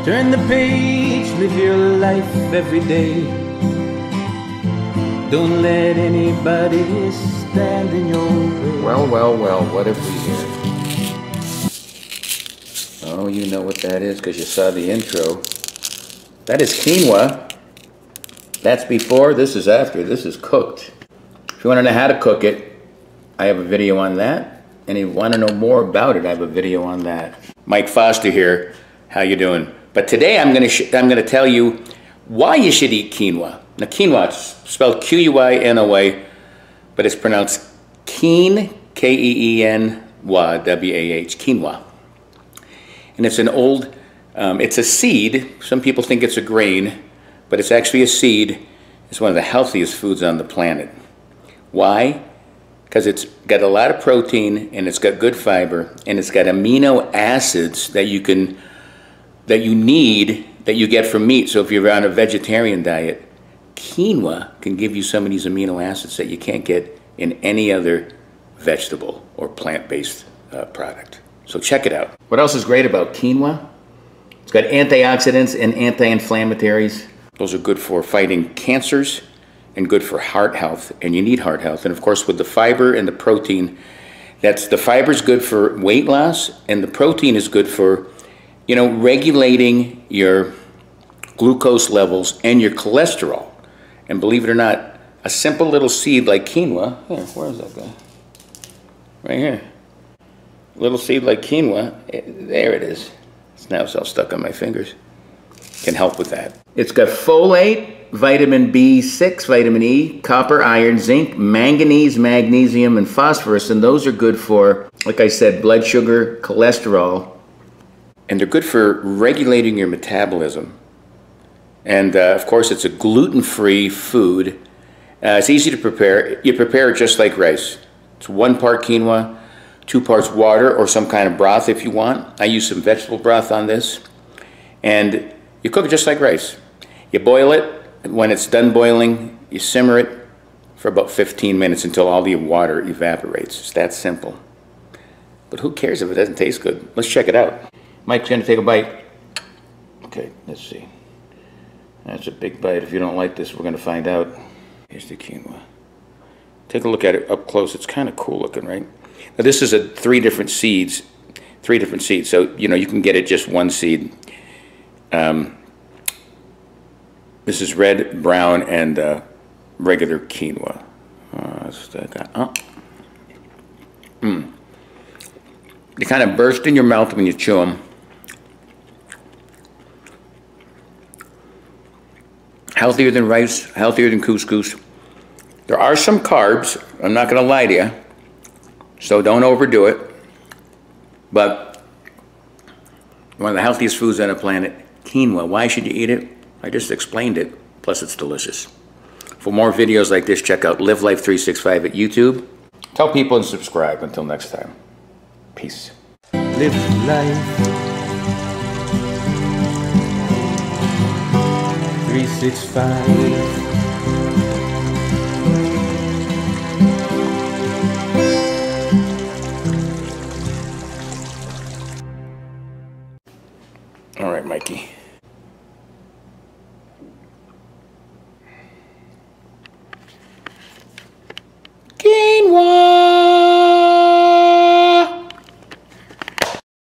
Turn the page, live your life every day. Don't let anybody stand in your way. Well, well, well, what have we here? Oh, you know what that is because you saw the intro. That is quinoa. That's before, this is after. This is cooked. If you want to know how to cook it, I have a video on that. And if you want to know more about it, I have a video on that. Mike Foster here. How you doing? But today I'm going to tell you why you should eat quinoa. Now quinoa is spelled Q-U-I-N-O-A, but it's pronounced keen, K-E-E-N-W-A, W-A-H, quinoa. And it's an old, it's a seed. Some people think it's a grain, but it's actually a seed. It's one of the healthiest foods on the planet. Why? Because it's got a lot of protein and it's got good fiber and it's got amino acids that you need that you get from meat. So if you're on a vegetarian diet, quinoa can give you some of these amino acids that you can't get in any other vegetable or plant-based product. So check it out. What else is great about quinoa? It's got antioxidants and anti-inflammatories. Those are good for fighting cancers and good for heart health, and you need heart health. And of course with the fiber and the protein, the fiber's good for weight loss and the protein is good for, you know, regulating your glucose levels and your cholesterol. And believe it or not, a simple little seed like quinoa, here, where is that guy? Right here. Little seed like quinoa, there it is. Now it's all stuck on my fingers. Can help with that. It's got folate, vitamin B6, vitamin E, copper, iron, zinc, manganese, magnesium, and phosphorus. And those are good for, like I said, blood sugar, cholesterol. And they're good for regulating your metabolism. And of course, it's a gluten-free food. It's easy to prepare. You prepare it just like rice. It's 1 part quinoa, 2 parts water, or some kind of broth if you want. I use some vegetable broth on this. And you cook it just like rice. You boil it. When it's done boiling, you simmer it for about 15 minutes until all the water evaporates. It's that simple. But who cares if it doesn't taste good? Let's check it out. Mike's going to take a bite. Okay, let's see. That's a big bite. If you don't like this, we're going to find out. Here's the quinoa. Take a look at it up close. It's kind of cool looking, right? Now this is 3 different seeds. 3 different seeds. So, you know, you can get it just 1 seed. This is red, brown, and regular quinoa. They kind of burst in your mouth when you chew them. Healthier than rice, healthier than couscous. There are some carbs, I'm not going to lie to you, so don't overdo it. But one of the healthiest foods on the planet, quinoa. Why should you eat it? I just explained it, plus it's delicious. For more videos like this, check out Live Life 365 at YouTube. Tell people and subscribe. Until next time, peace. Live life 365. All right, Mikey.